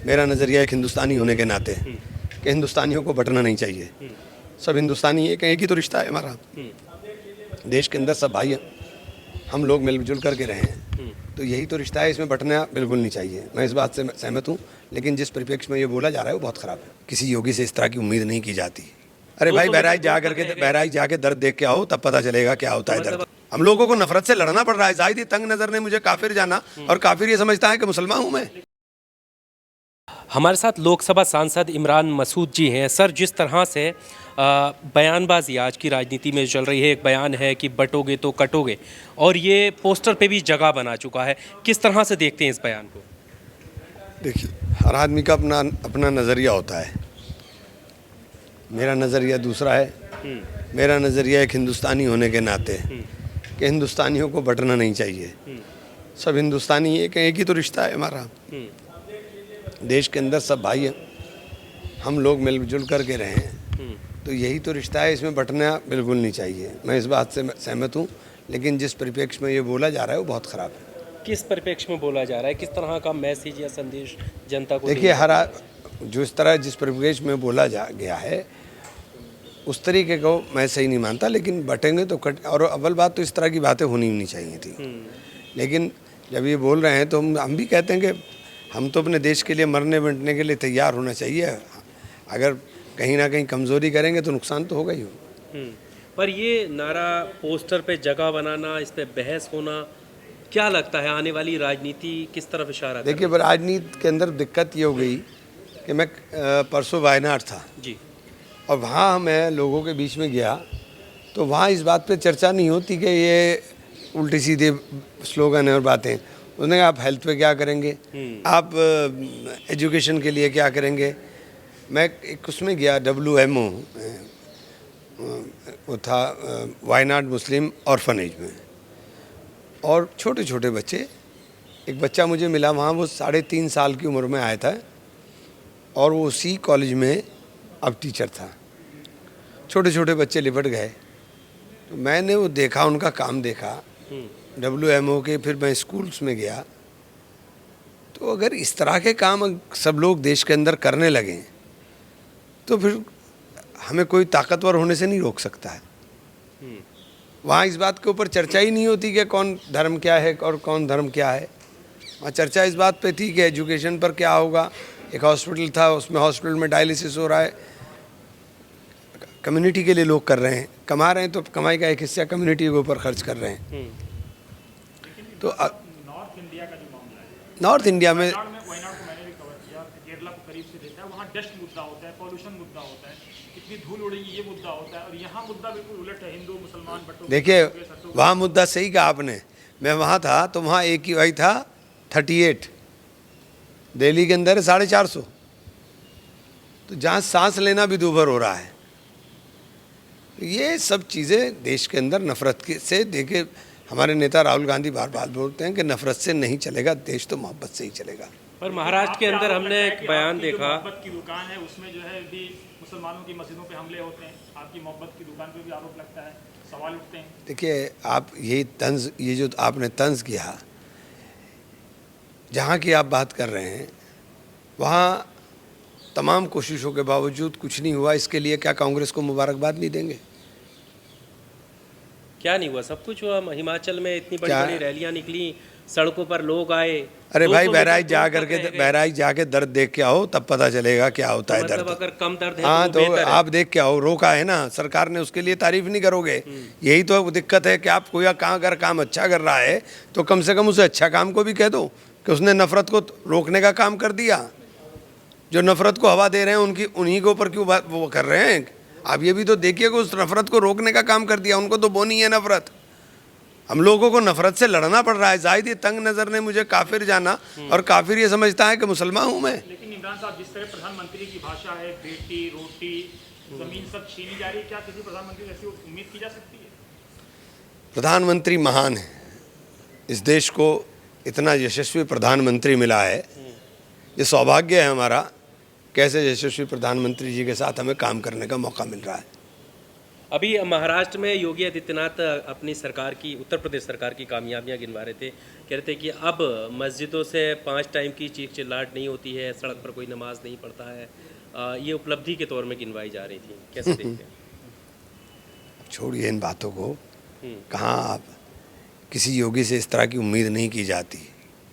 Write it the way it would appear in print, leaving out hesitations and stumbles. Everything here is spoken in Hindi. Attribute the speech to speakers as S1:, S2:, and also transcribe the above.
S1: मेरा नज़रिया एक हिंदुस्तानी होने के नाते कि हिंदुस्तानियों को बंटना नहीं चाहिए। सब हिंदुस्तानी एक ही तो रिश्ता है हमारा। देश के अंदर सब भाई हैं, हम लोग मिलजुल करके रहे हैं, तो यही तो रिश्ता है, इसमें बंटना बिल्कुल नहीं चाहिए। मैं इस बात से सहमत हूँ, लेकिन जिस परिप्रेक्ष्य में ये बोला जा रहा है वो बहुत ख़राब है। किसी योगी से इस तरह की उम्मीद नहीं की जाती। अरे भाई बहराइच जाके दर्द देख के आओ, तब पता चलेगा क्या होता है दर्द। हम लोगों को नफरत से लड़ना पड़ रहा है। जाहिद ही तंग नज़र ने मुझे काफिर जाना, और काफिर ये समझता है कि मुसलमान हूँ मैं।
S2: हमारे साथ लोकसभा सांसद इमरान मसूद जी हैं। सर, जिस तरह से बयानबाजी आज की राजनीति में चल रही है, एक बयान है कि बटोगे तो कटोगे, और ये पोस्टर पे भी जगह बना चुका है, किस तरह से देखते हैं इस बयान को?
S1: देखिए, हर आदमी का अपना अपना नज़रिया होता है। मेरा नज़रिया दूसरा है। मेरा नज़रिया एक हिंदुस्तानी होने के नाते कि हिंदुस्तानियों को बंटना नहीं चाहिए। सब हिंदुस्तानी एक ही तो रिश्ता है हमारा। देश के अंदर सब भाई हैं, हम लोग मिलजुल करके रहे हैं, तो यही तो रिश्ता है, इसमें बंटना बिल्कुल नहीं चाहिए। मैं इस बात से सहमत हूँ, लेकिन जिस परिप्रेक्ष्य में ये बोला जा रहा है वो बहुत ख़राब है।
S2: किस परिप्रेक्ष्य में बोला जा रहा है? किस तरह का मैसेज या संदेश जनता को?
S1: देखिए, जिस परिप्रेक्ष्य में बोला जा गया है उस तरीके को मैं सही नहीं मानता, लेकिन बटेंगे तो कट। और अव्वल बात तो इस तरह की बातें होनी नहीं चाहिए थी। लेकिन जब ये बोल रहे हैं तो हम भी कहते हैं कि हम तो अपने देश के लिए मरने बंटने के लिए तैयार होना चाहिए। अगर कहीं ना कहीं कमज़ोरी करेंगे तो नुकसान तो होगा ही हो।
S2: पर ये नारा, पोस्टर पे जगह बनाना, इस पे बहस होना, क्या लगता है आने वाली राजनीति किस तरफ इशारा?
S1: देखिए, राजनीति के अंदर दिक्कत ये हो गई कि मैं परसों वायनाड था
S2: जी, और
S1: वहाँ मैं लोगों के बीच में गया, तो वहाँ इस बात पे चर्चा नहीं होती कि ये उल्टी सीधे स्लोगन है और बातें। उन्होंने कहा आप हेल्थ पे क्या करेंगे, आप एजुकेशन के लिए क्या करेंगे। मैं एक उसमें गया, WMO वो था, वायनाड मुस्लिम ऑर्फनेज में, और छोटे छोटे बच्चे, एक बच्चा मुझे मिला वहाँ, वो 3.5 साल की उम्र में आया था, और वो उसी कॉलेज में अब टीचर था। छोटे छोटे बच्चे लिपट गए, तो मैंने वो देखा, उनका काम देखा WMO के। फिर मैं स्कूल्स में गया, तो अगर इस तरह के काम सब लोग देश के अंदर करने लगें तो फिर हमें कोई ताकतवर होने से नहीं रोक सकता है। वहाँ इस बात के ऊपर चर्चा ही नहीं होती कि कौन धर्म क्या है और कौन धर्म क्या है। वहाँ चर्चा इस बात पे थी कि एजुकेशन पर क्या होगा। एक हॉस्पिटल था, उसमें हॉस्पिटल में डायलिसिस हो रहा है, कम्युनिटी के लिए लोग कर रहे हैं, कमा रहे हैं, तो कमाई का एक हिस्सा कम्युनिटी के ऊपर खर्च कर रहे हैं। तो
S3: नॉर्थ इंडिया का जो मामला है,
S1: नॉर्थ इंडिया में
S3: वायनाड को मैंने भी कवर किया, केरला को करीब से देखा है। वहाँ डस्ट मुद्दा होता है, पॉल्यूशन मुद्दा होता है, कितनी धूल उड़ेगी ये मुद्दा होता है, और यहाँ मुद्दा बिल्कुल उलट है, हिंदू मुसलमान बटोगे।
S1: देखिए, वहाँ मुद्दा सही कहा आपने। मैं वहाँ था तो वहाँ AQI था 38, दिल्ली के अंदर है 450। तो जहाँ सांस लेना भी दूभर हो रहा है। ये सब चीज़ें देश के अंदर नफरत से, देखिए हमारे नेता राहुल गांधी बार बार बोलते हैं कि नफरत से नहीं चलेगा देश, तो मोहब्बत से ही चलेगा।
S2: पर महाराष्ट्र के अंदर हमने एक बयान देखा,
S3: मोहब्बत की दुकान है, उसमें जो है भी मुसलमानों की मस्जिदों पे हमले होते हैं, आपकी मोहब्बत की दुकान पे भी आरोप लगता है, सवाल उठते हैं।
S1: देखिए, आप ये जो आपने तंज किया, जहाँ की आप बात कर रहे हैं वहाँ तमाम कोशिशों के बावजूद कुछ नहीं हुआ। इसके लिए क्या कांग्रेस को मुबारकबाद नहीं देंगे?
S2: क्या नहीं हुआ? सब कुछ हुआ। हिमाचल में इतनी बड़ी बड़ी रैलियां निकली, सड़कों पर लोग आए।
S1: अरे भाई, बहराइच जाके दर्द देख के आओ, तब पता चलेगा क्या होता है दर्द।
S2: अगर कम दर्द है
S1: हाँ,
S2: तो
S1: तो आप देख के आओ। रोका है ना सरकार ने, उसके लिए तारीफ नहीं करोगे। यही तो दिक्कत है कि आप कोई अगर काम अच्छा कर रहा है तो कम से कम उसे अच्छा काम को भी कह दो कि उसने नफरत को रोकने का काम कर दिया। जो नफरत को हवा दे रहे हैं उन्हीं के ऊपर क्यों वो कर रहे हैं? आप ये भी तो देखिए कि उस नफरत को रोकने का काम कर दिया। उनको तो बोनी है नफरत। हम लोगों को नफरत से लड़ना पड़ रहा है। जाहिद ही तंग नज़र ने मुझे काफिर जाना, और काफिर ये समझता है कि मुसलमान हूँ मैं।
S3: लेकिन इमरान साहब, जिस तरह प्रधानमंत्री की भाषा है, बेटी रोटी जमीन सब छीनी जा रही है, क्या किसी प्रधानमंत्री से ऐसी उम्मीद की जा सकती है?
S1: प्रधानमंत्री महान है। इस देश को इतना यशस्वी प्रधानमंत्री मिला है, ये सौभाग्य है हमारा। कैसे यशस्वी प्रधानमंत्री जी के साथ हमें काम करने का मौका मिल रहा है।
S2: अभी महाराष्ट्र में योगी आदित्यनाथ अपनी सरकार की, उत्तर प्रदेश सरकार की कामयाबियां गिनवा रहे थे। कह रहे थे कि अब मस्जिदों से 5 टाइम की चीख चिल्लाहट नहीं होती है, सड़क पर कोई नमाज नहीं पढ़ता है। ये उपलब्धि के तौर में गिनवाई जा रही थी। कैसे देखते हैं?
S1: अब छोड़िए इन बातों को।
S2: हम्म।
S1: कहाँ आप, किसी योगी से इस तरह की उम्मीद नहीं की जाती।